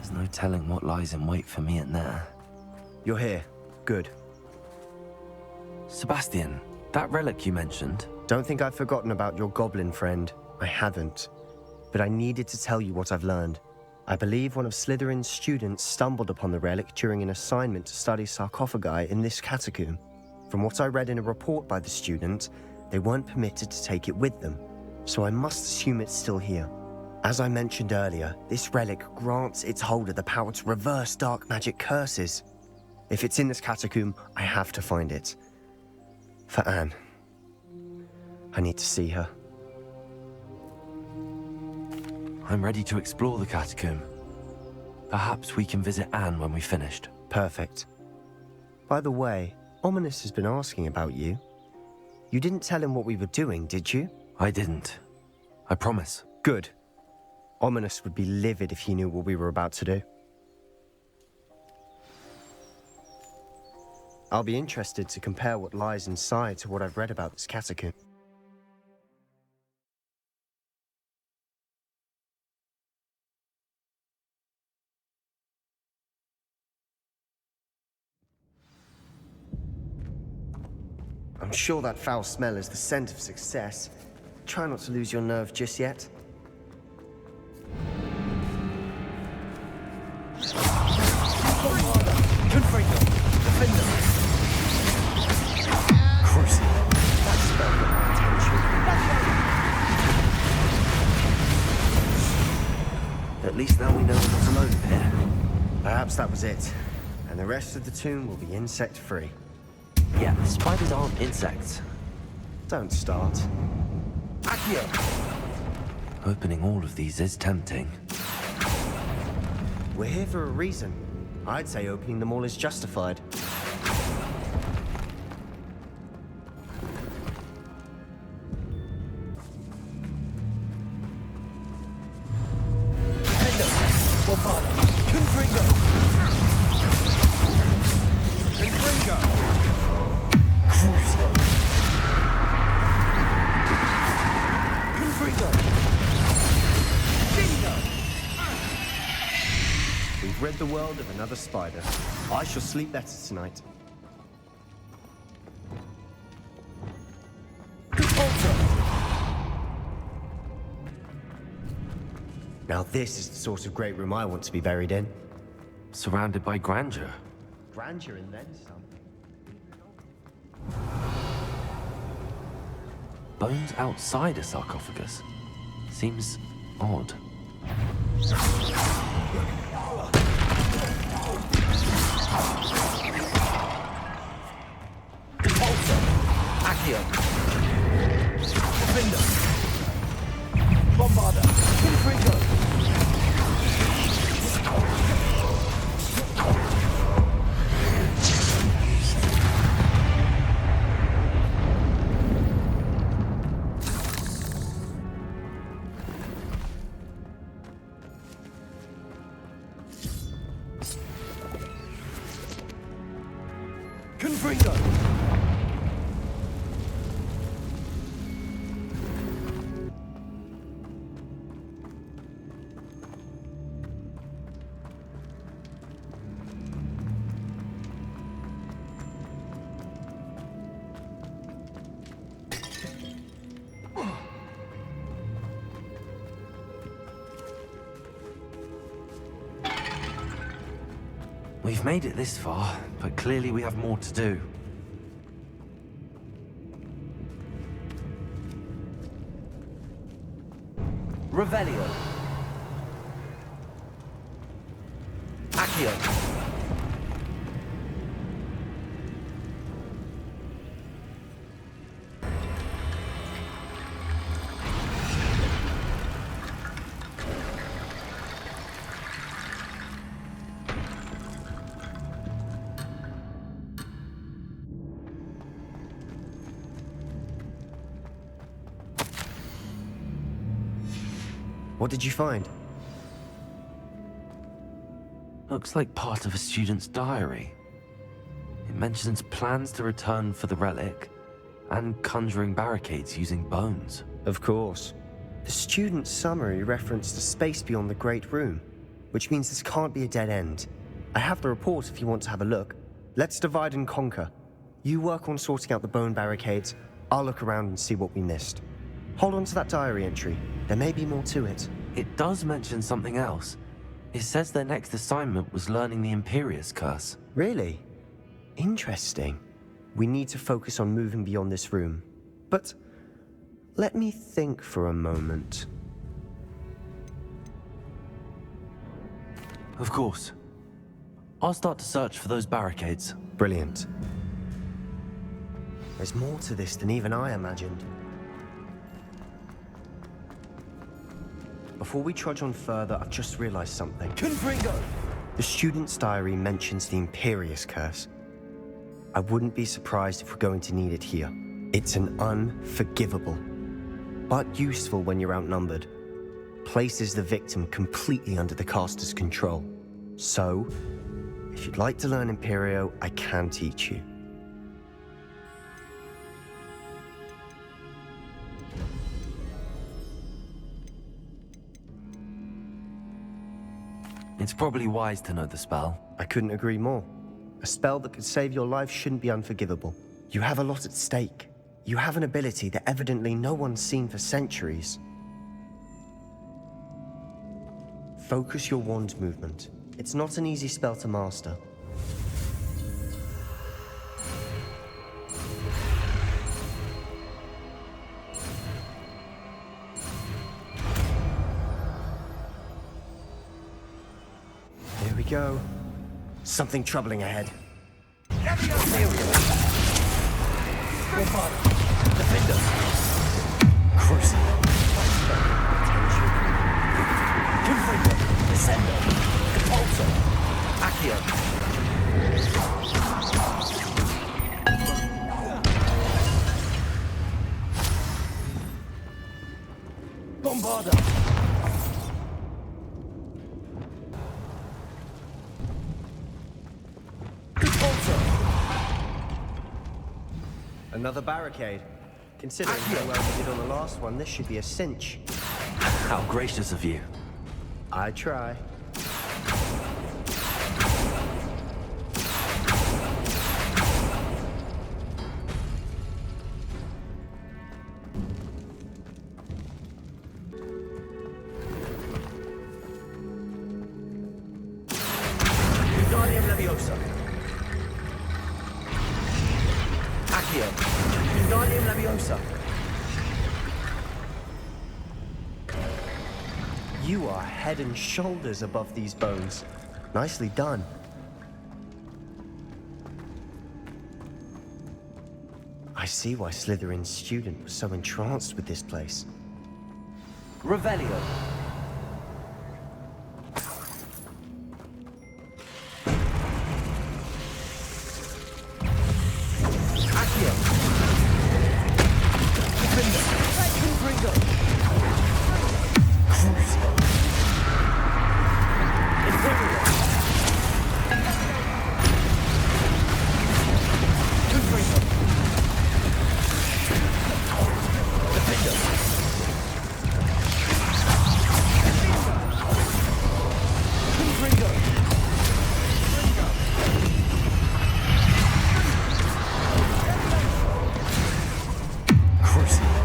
There's no telling what lies in wait for me in there. You're here. Good. Sebastian, that relic you mentioned. Don't think I've forgotten about your goblin friend. I haven't. But I needed to tell you what I've learned. I believe one of Slytherin's students stumbled upon the relic during an assignment to study sarcophagi in this catacomb. From what I read in a report by the student, they weren't permitted to take it with them, so I must assume it's still here. As I mentioned earlier, this relic grants its holder the power to reverse dark magic curses. If it's in this catacomb, I have to find it. For Anne. I need to see her. I'm ready to explore the catacomb. Perhaps we can visit Anne when we've finished. Perfect. By the way, Ominous has been asking about you. You didn't tell him what we were doing, did you? I didn't. I promise. Good. Ominous would be livid if he knew what we were about to do. I'll be interested to compare what lies inside to what I've read about this catacomb. I'm sure that foul smell is the scent of success. Try not to lose your nerve just yet. At least now we know we're not alone here. Perhaps that was it. And the rest of the tomb will be insect-free. Yeah, spiders aren't insects. Don't start. Opening all of these is tempting. We're here for a reason. I'd say opening them all is justified. We've rid the world of another spider. I shall sleep better tonight. Now this is the sort of great room I want to be buried in. Surrounded by grandeur. Grandeur and then some. Bones outside a sarcophagus. Seems odd. Accio. Defender. Bombarder. Confringo. Confringo. We've made it this far, but clearly we have more to do. Revelio. Accio. What did you find? Looks like part of a student's diary. It mentions plans to return for the relic and conjuring barricades using bones. Of course. The student's summary referenced a space beyond the Great Room, which means this can't be a dead end. I have the report if you want to have a look. Let's divide and conquer. You work on sorting out the bone barricades. I'll look around and see what we missed. Hold on to that diary entry. There may be more to it. It does mention something else. It says their next assignment was learning the Imperious Curse. Really? Interesting. We need to focus on moving beyond this room. But let me think for a moment. Of course. I'll start to search for those barricades. Brilliant. There's more to this than even I imagined. Before we trudge on further, I've just realized something. Confringo! The student's diary mentions the Imperious Curse. I wouldn't be surprised if we're going to need it here. It's an unforgivable, but useful when you're outnumbered. Places the victim completely under the caster's control. So, if you'd like to learn Imperio, I can teach you. It's probably wise to know the spell. I couldn't agree more. A spell that could save your life shouldn't be unforgivable. You have a lot at stake. You have an ability that evidently no one's seen for centuries. Focus your wand movement. It's not an easy spell to master. Here we go. Something troubling ahead. Defender! Crucible. Confringo! Descender! Repulsor! Accio! Bombarda! Another barricade. Considering how well we did on the last one, this should be a cinch. How gracious of you. I try. Wingardium Leviosa! Accio! Wingardium Leviosa! You are head and shoulders above these bones. Nicely done. I see why Slytherin's student was so entranced with this place. Revelio! Accio! Defender! Confringo! Crucible! Imperial! Confringo! Defender! Confringo! Crucible.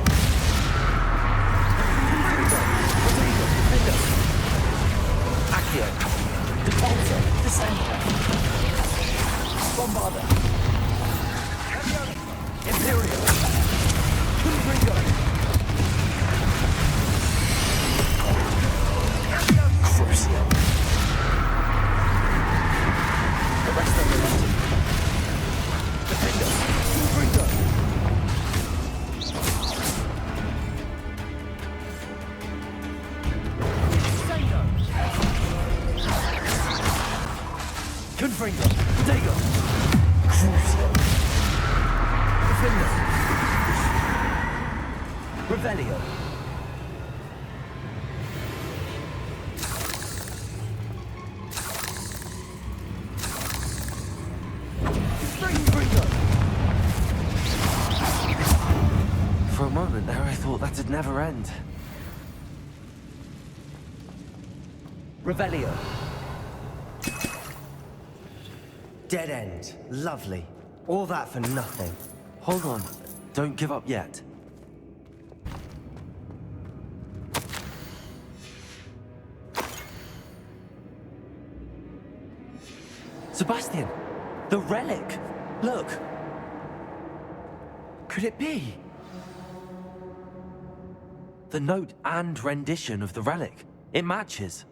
Accio! Repulsor! Descender! Bombarda! Imperial! Confringo! Crucible. The rest of the legend. Defender! Confringo! Confringo! Dago! Crucible. Defender! Revelio! Confringo! For a moment there I thought that'd never end. Revelio. Dead end. Lovely. All that for nothing. Hold on. Don't give up yet. Sebastian! The relic! Look! Could it be? The note and rendition of the relic. It matches.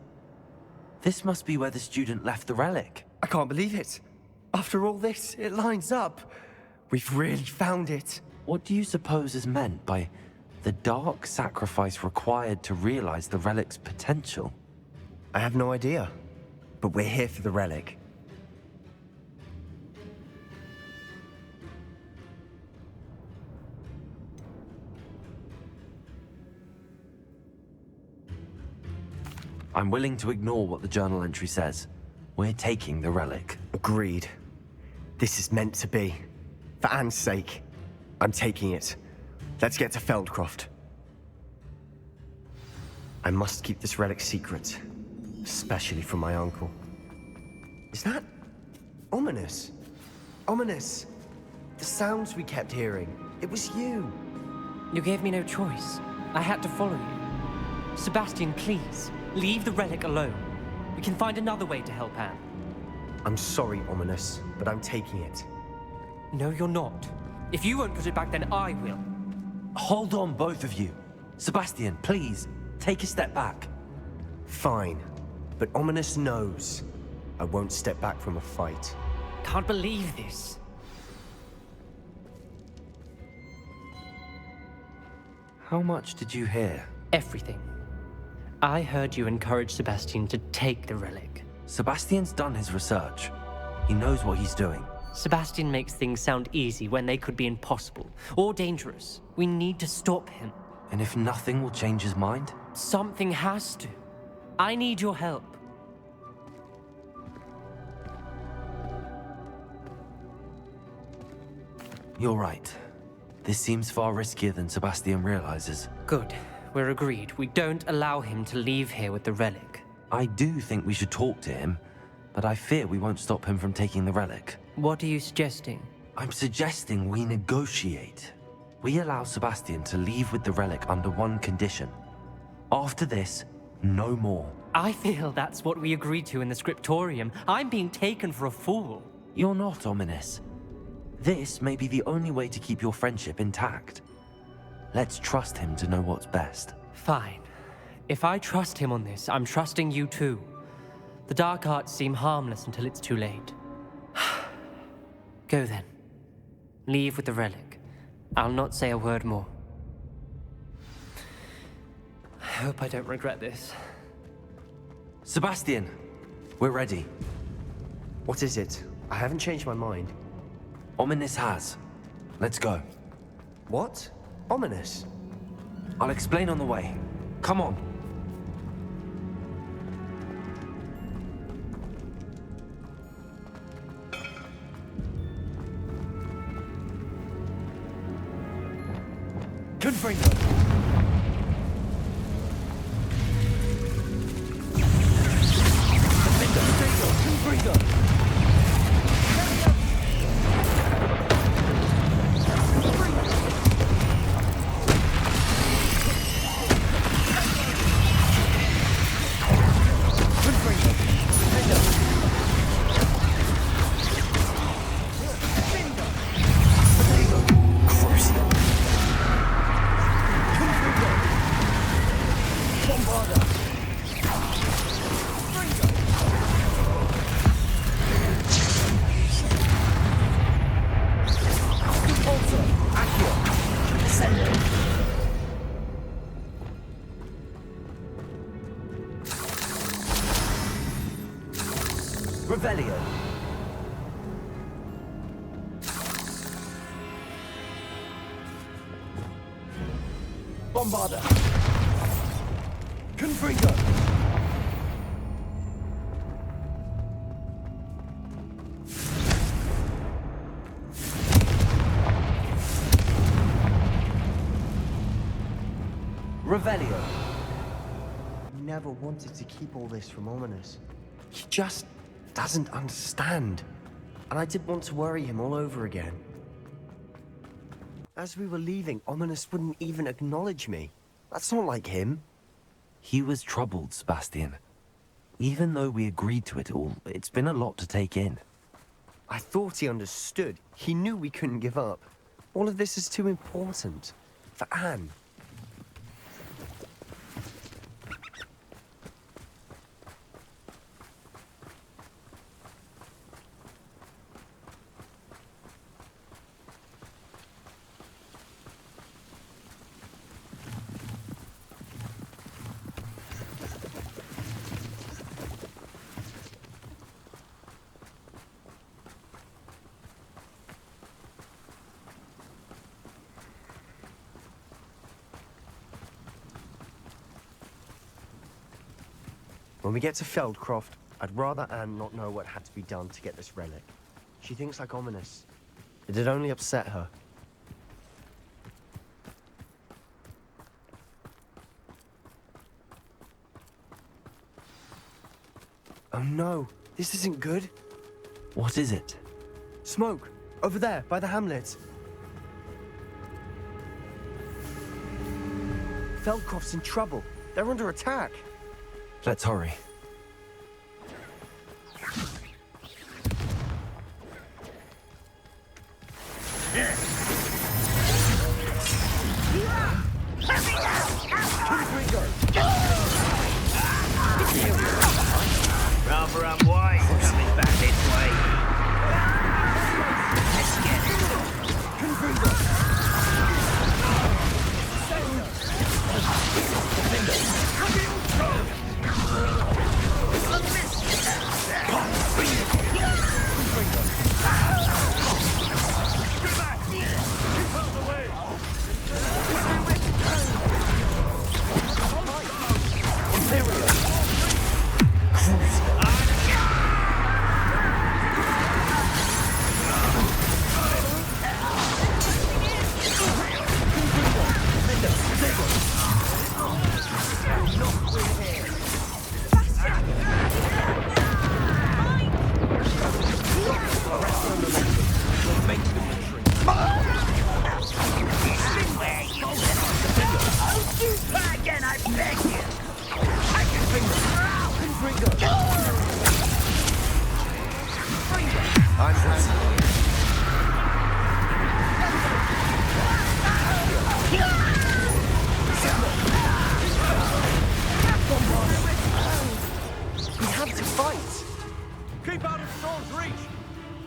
This must be where the student left the relic. I can't believe it. After all this, it lines up. We've really found it. What do you suppose is meant by the dark sacrifice required to realize the relic's potential? I have no idea. But we're here for the relic. I'm willing to ignore what the journal entry says. We're taking the relic. Agreed. This is meant to be. For Anne's sake, I'm taking it. Let's get to Feldcroft. I must keep this relic secret, especially from my uncle. Is that ominous? Ominous. The sounds we kept hearing. It was you. You gave me no choice. I had to follow you. Sebastian, please, leave the relic alone. We can find another way to help Anne. I'm sorry, Ominous, but I'm taking it. No, you're not. If you won't put it back, then I will. Hold on, both of you. Sebastian, please, take a step back. Fine, but Ominous knows I won't step back from a fight. Can't believe this. How much did you hear? Everything. I heard you encourage Sebastian to take the relic. Sebastian's done his research. He knows what he's doing. Sebastian makes things sound easy when they could be impossible or dangerous. We need to stop him. And if nothing will change his mind? Something has to. I need your help. You're right. This seems far riskier than Sebastian realizes. Good. We're agreed. We don't allow him to leave here with the relic. I do think we should talk to him, but I fear we won't stop him from taking the relic. What are you suggesting? I'm suggesting we negotiate. We allow Sebastian to leave with the relic under one condition. After this, no more. I feel that's what we agreed to in the scriptorium. I'm being taken for a fool. You're not, Ominous. This may be the only way to keep your friendship intact. Let's trust him to know what's best. Fine. If I trust him on this, I'm trusting you too. The dark arts seem harmless until it's too late. Go then. Leave with the relic. I'll not say a word more. I hope I don't regret this. Sebastian, we're ready. What is it? I haven't changed my mind. Ominous has. Let's go. What? Ominous? I'll explain on the way. Come on. Confringo. Confringo. Revelio. Bombarda. Confringo. Revelio. never wanted to keep all this from Ominous. He just doesn't understand. And I didn't want to worry him all over again. As we were leaving, Ominous wouldn't even acknowledge me. That's not like him. He was troubled, Sebastian. Even though we agreed to it all, it's been a lot to take in. I thought he understood. He knew we couldn't give up. All of this is too important. For Anne. When we get to Feldcroft, I'd rather Anne not know what had to be done to get this relic. She thinks like Ominous. It'd only upset her. Oh no, this isn't good. What is it? Smoke! Over there, by the hamlet. Feldcroft's in trouble. They're under attack. Let's hurry. Rather unwise coming back this way. Let's get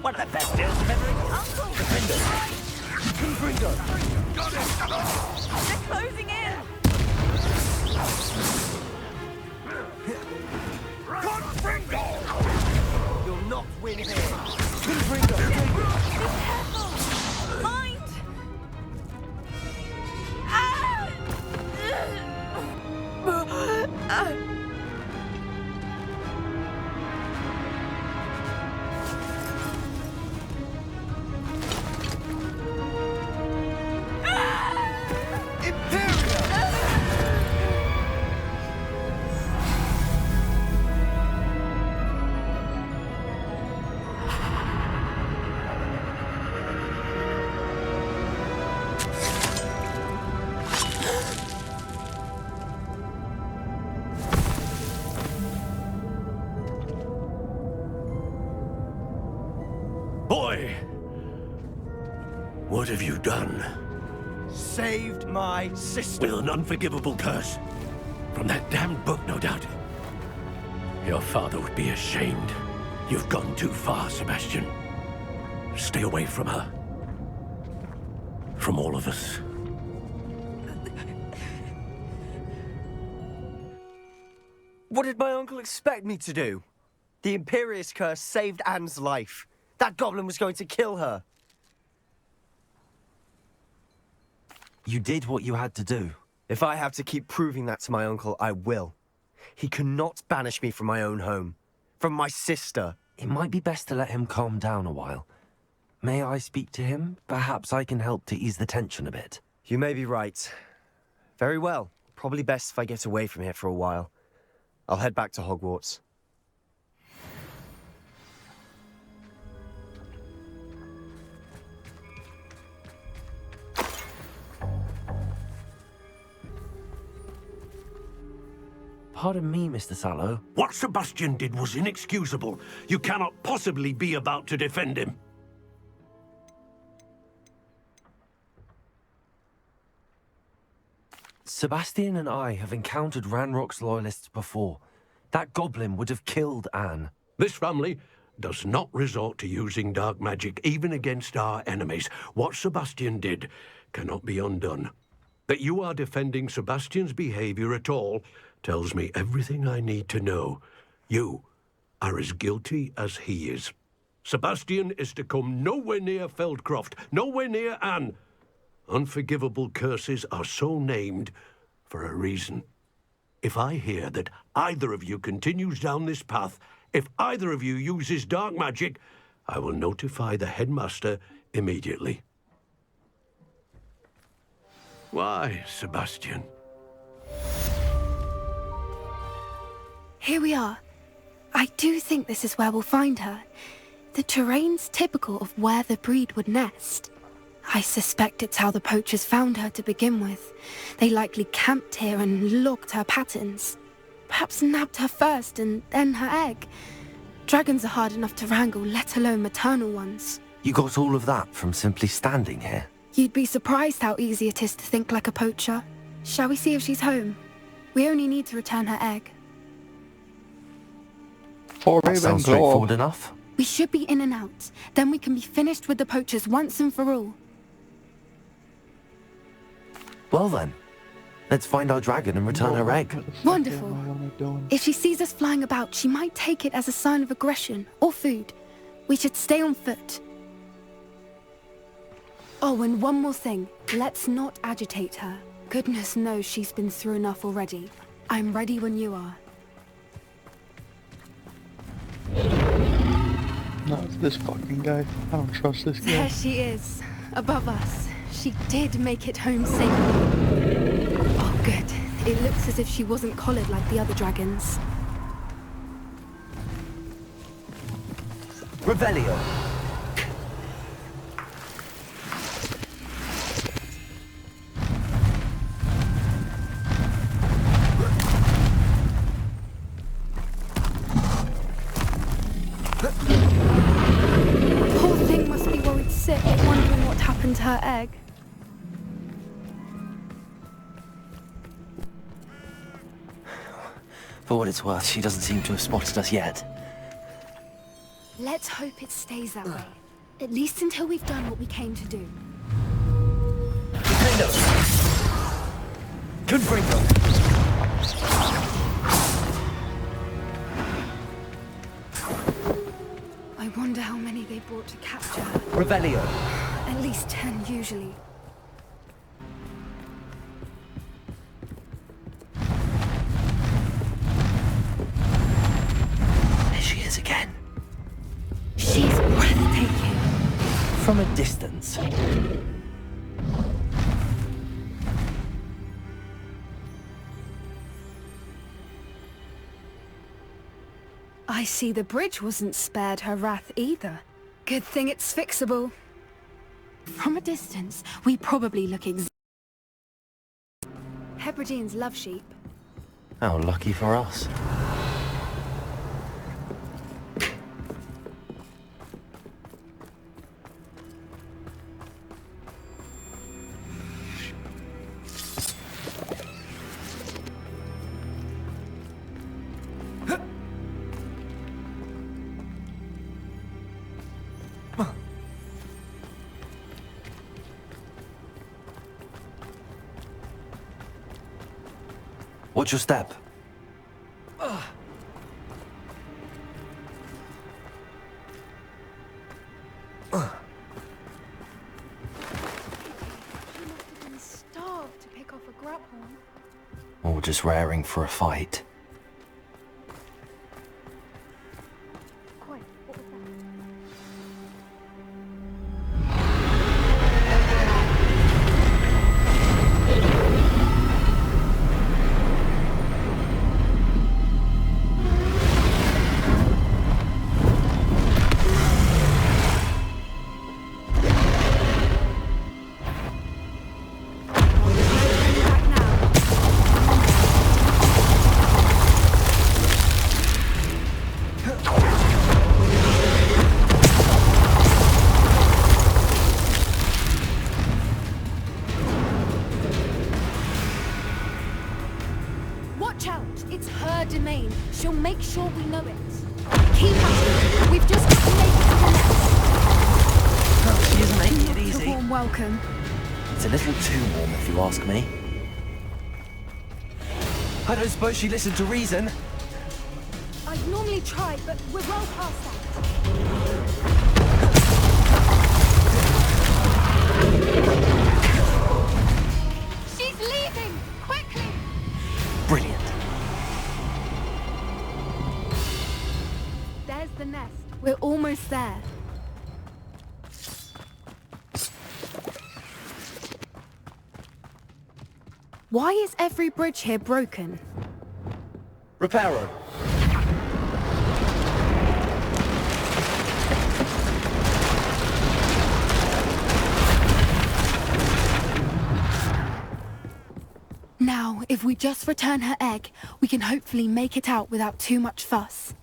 one of the best deals of ever. Uncle! They're closing in! You'll not win here. Be careful! Mind! Boy! What have you done? Saved my sister. With an unforgivable curse. From that damned book, no doubt. Your father would be ashamed. You've gone too far, Sebastian. Stay away from her. From all of us. What did my uncle expect me to do? The Imperious curse saved Anne's life. That goblin was going to kill her. You did what you had to do. If I have to keep proving that to my uncle, I will. He cannot banish me from my own home. From my sister. It might be best to let him calm down a while. May I speak to him? Perhaps I can help to ease the tension a bit. You may be right. Very well. Probably best if I get away from here for a while. I'll head back to Hogwarts. Pardon me, Mr. Sallow. What Sebastian did was inexcusable. You cannot possibly be about to defend him. Sebastian and I have encountered Ranrock's loyalists before. That goblin would have killed Anne. This family does not resort to using dark magic even against our enemies. What Sebastian did cannot be undone. That you are defending Sebastian's behavior at all tells me everything I need to know. You are as guilty as he is. Sebastian is to come nowhere near Feldcroft, nowhere near Anne. Unforgivable curses are so named for a reason. If I hear that either of you continues down this path, if either of you uses dark magic, I will notify the headmaster immediately. Why, Sebastian? Here we are. I do think this is where we'll find her. The terrain's typical of where the breed would nest. I suspect it's how the poachers found her to begin with. They likely camped here and logged her patterns. Perhaps nabbed her first and then her egg. Dragons are hard enough to wrangle, let alone maternal ones. You got all of that from simply standing here? You'd be surprised how easy it is to think like a poacher. Shall we see if she's home? We only need to return her egg. That sounds straightforward enough. We should be in and out. Then we can be finished with the poachers once and for all. Well then, let's find our dragon and return her egg. Wonderful. If she sees us flying about, she might take it as a sign of aggression or food. We should stay on foot. Oh, and one more thing. Let's not agitate her. Goodness knows she's been through enough already. I'm ready when you are. No, it's this fucking guy. I don't trust this guy. There she is, above us. She did make it home safely. Oh, good. It looks as if she wasn't collared like the other dragons. Revelio. Poor thing must be worried sick, wondering what happened to her egg. For what it's worth, she doesn't seem to have spotted us yet. Let's hope it stays that way. At least until we've done what we came to do. I wonder how many they brought to capture her. Revelio. At least 10 usually. There she is again. She's breathtaking. From a distance. I see the bridge wasn't spared her wrath either. Good thing it's fixable. From a distance, we probably look Hebrideans love sheep. How lucky for us. Watch your step. She must have been starved to pick off a grubhorn. Or just raring for a fight. Quite. What was that? She'll make sure we know it. Keep at it. We've just got to make it to the nest. No, she isn't making it Not a easy. warm welcome. It's a little too warm, if you ask me. I don't suppose she listened to reason. I'd normally try, but we're well past that. She's leaving! Quickly! Brilliant. There's the nest. We're almost there. Why is every bridge here broken? Reparo. Now, if we just return her egg, we can hopefully make it out without too much fuss.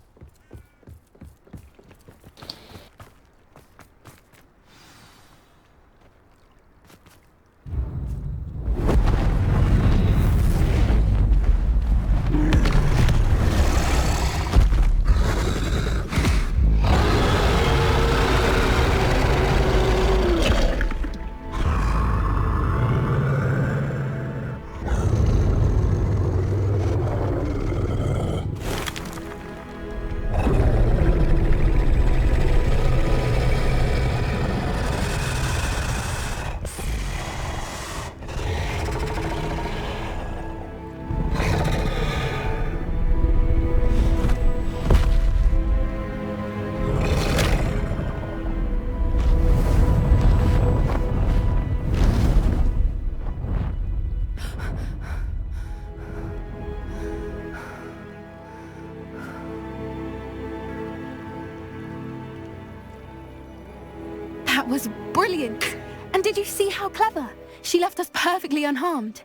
That was brilliant! And did you see how clever? She left us perfectly unharmed.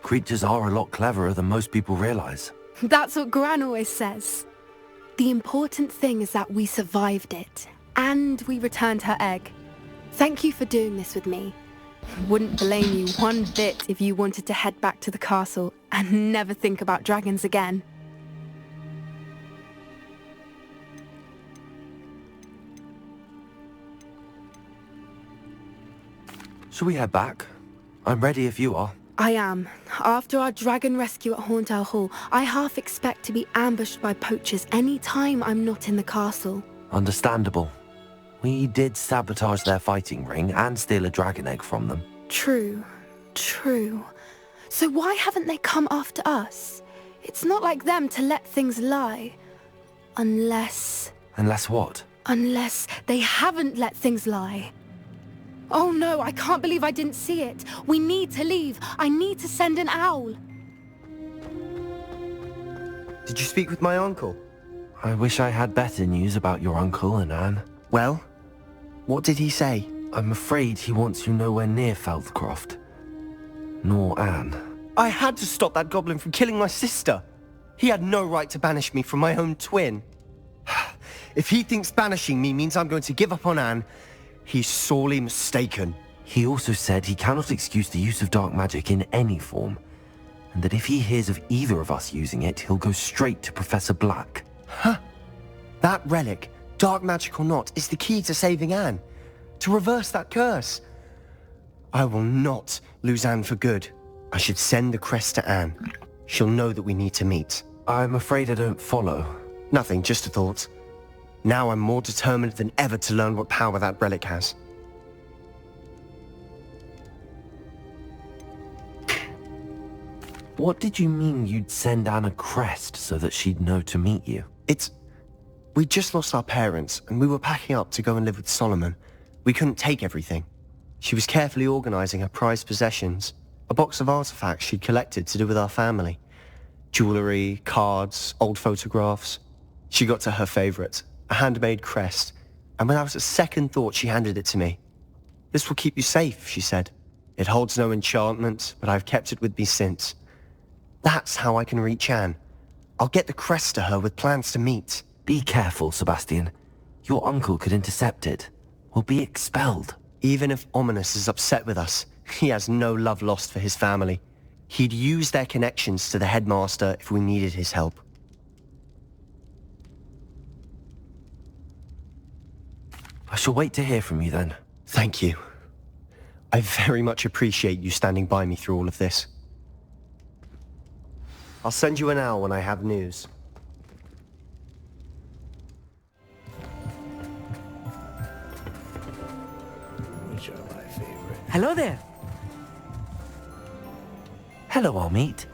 Creatures are a lot cleverer than most people realize. That's what Gran always says. The important thing is that we survived it, and we returned her egg. Thank you for doing this with me. Wouldn't blame you one bit if you wanted to head back to the castle and never think about dragons again. Shall we head back? I'm ready if you are. I am. After our dragon rescue at Hauntow Hall, I half expect to be ambushed by poachers any time I'm not in the castle. Understandable. We did sabotage their fighting ring and steal a dragon egg from them. True. So why haven't they come after us? It's not like them to let things lie. Unless what? Unless they haven't let things lie. Oh no, I can't believe I didn't see it. We need to leave. I need to send an owl. Did you speak with my uncle? I wish I had better news about your uncle and Anne. Well, what did he say? I'm afraid he wants you nowhere near Feldcroft. Nor Anne. I had to stop that goblin from killing my sister. He had no right to banish me from my own twin. If he thinks banishing me means I'm going to give up on Anne, he's sorely mistaken. He also said he cannot excuse the use of dark magic in any form, and that if he hears of either of us using it, he'll go straight to Professor Black. Huh? That relic, dark magic or not, is the key to saving Anne. To reverse that curse. I will not lose Anne for good. I should send the crest to Anne. She'll know that we need to meet. I'm afraid I don't follow. Nothing, just a thought. Now I'm more determined than ever to learn what power that relic has. What did you mean you'd send Anne a crest so that she'd know to meet you? We just lost our parents, and we were packing up to go and live with Solomon. We couldn't take everything. She was carefully organizing her prized possessions, a box of artifacts she'd collected to do with our family. Jewelry, cards, old photographs. She got to her favorite, a handmade crest, and when I was at second thought, she handed it to me. "This will keep you safe," she said. "It holds no enchantment, but I've kept it with me since. That's how I can reach Anne. I'll get the crest to her with plans to meet." Be careful, Sebastian. Your uncle could intercept it. We'll be expelled. Even if Ominous is upset with us, he has no love lost for his family. He'd use their connections to the headmaster if we needed his help. I shall wait to hear from you then. Thank you. I very much appreciate you standing by me through all of this. I'll send you an owl when I have news. Which are my favorite? Hello there. Hello, Armeet.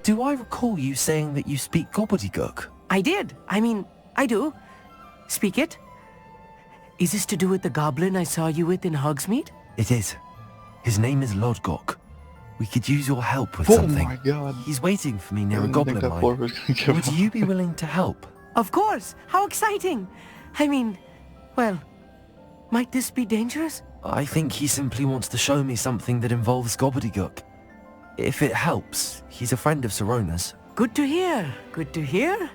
Do I recall you saying that you speak gobbledygook? I did. I mean, I do. Speak it. Is this to do with the goblin I saw you with in Hogsmeade? It is. His name is Lodgok. We could use your help with Oh something. my god. He's waiting for me near I a didn't goblin think that floor was mine. gonna give Would up. you be willing to help? Of course. How exciting. I mean, well, might this be dangerous? I think he simply wants to show me something that involves gobbledygook. If it helps, he's a friend of Sirona's. Good to hear. Good to hear.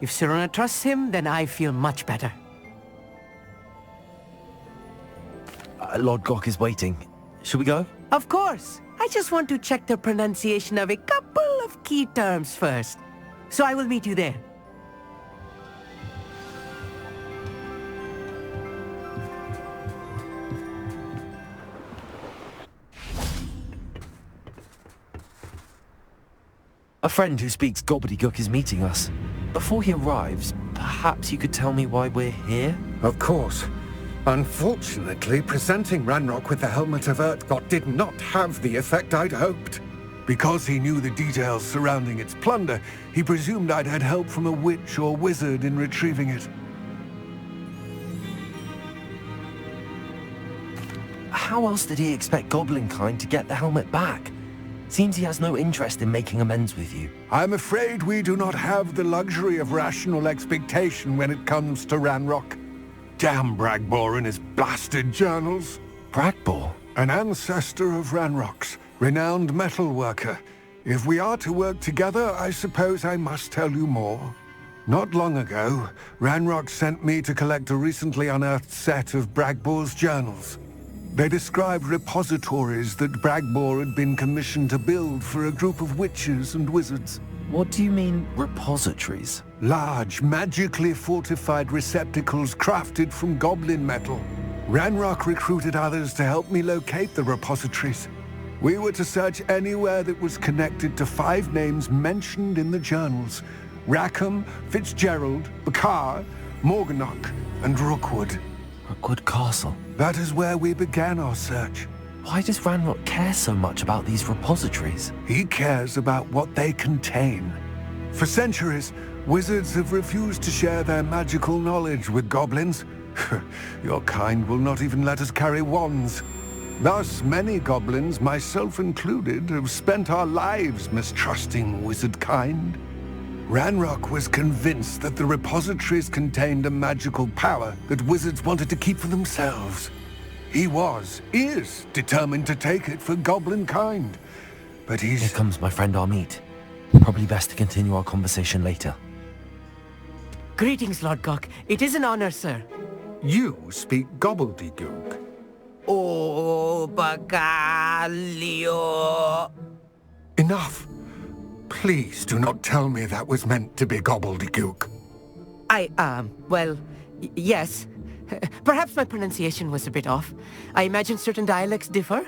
If Sirona trusts him, then I feel much better. Lodgok is waiting. Shall we go? Of course. I just want to check the pronunciation of a couple of key terms first. So I will meet you there. A friend who speaks gobbledygook is meeting us. Before he arrives, perhaps you could tell me why we're here? Of course. Unfortunately, presenting Ranrock with the Helmet of Urtkot did not have the effect I'd hoped. Because he knew the details surrounding its plunder, he presumed I'd had help from a witch or wizard in retrieving it. How else did he expect Goblinkind to get the helmet back? Seems he has no interest in making amends with you. I'm afraid we do not have the luxury of rational expectation when it comes to Ranrock. Damn Bragbor and his blasted journals. Bragbor? An ancestor of Ranrock's, renowned metal worker. If we are to work together, I suppose I must tell you more. Not long ago, Ranrock sent me to collect a recently unearthed set of Bragbor's journals. They described repositories that Bragbor had been commissioned to build for a group of witches and wizards. What do you mean, repositories? Large, magically fortified receptacles crafted from goblin metal. Ranrock recruited others to help me locate the repositories. We were to search anywhere that was connected to 5 names mentioned in the journals: Rackham, Fitzgerald, Bakar, Morganach, and Rookwood. Rookwood Castle. That is where we began our search. Why does Ranrock care so much about these repositories? He cares about what they contain. For centuries, wizards have refused to share their magical knowledge with goblins. Your kind will not even let us carry wands. Thus, many goblins, myself included, have spent our lives mistrusting wizard kind. Ranrock was convinced that the repositories contained a magical power that wizards wanted to keep for themselves. He is determined to take it for goblin kind. But Here he's... comes my friend Armeet. Probably best to continue our conversation later. Greetings, Lord Gok. It is an honor, sir. You speak gobbledygook. Oh, Bagalio. Enough. Please do not tell me that was meant to be gobbledygook. Well, yes. Perhaps my pronunciation was a bit off. I imagine certain dialects differ.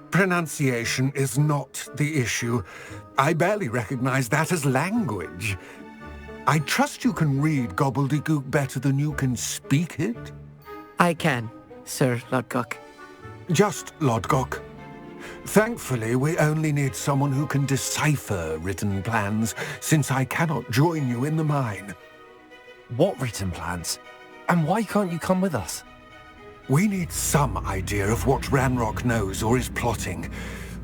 Pronunciation is not the issue. I barely recognize that as language. I trust you can read gobbledygook better than you can speak it? I can, Sir Lodgok. Just Lodgok. Thankfully, we only need someone who can decipher written plans, since I cannot join you in the mine. What written plans? And why can't you come with us? We need some idea of what Ranrock knows or is plotting.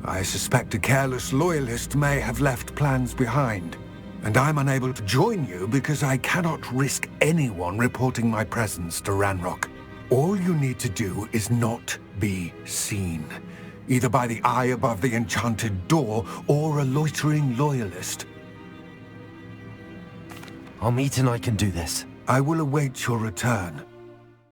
I suspect a careless loyalist may have left plans behind. And I'm unable to join you because I cannot risk anyone reporting my presence to Ranrock. All you need to do is not be seen, either by the eye above the enchanted door or a loitering loyalist. Armeet and I can do this. I will await your return.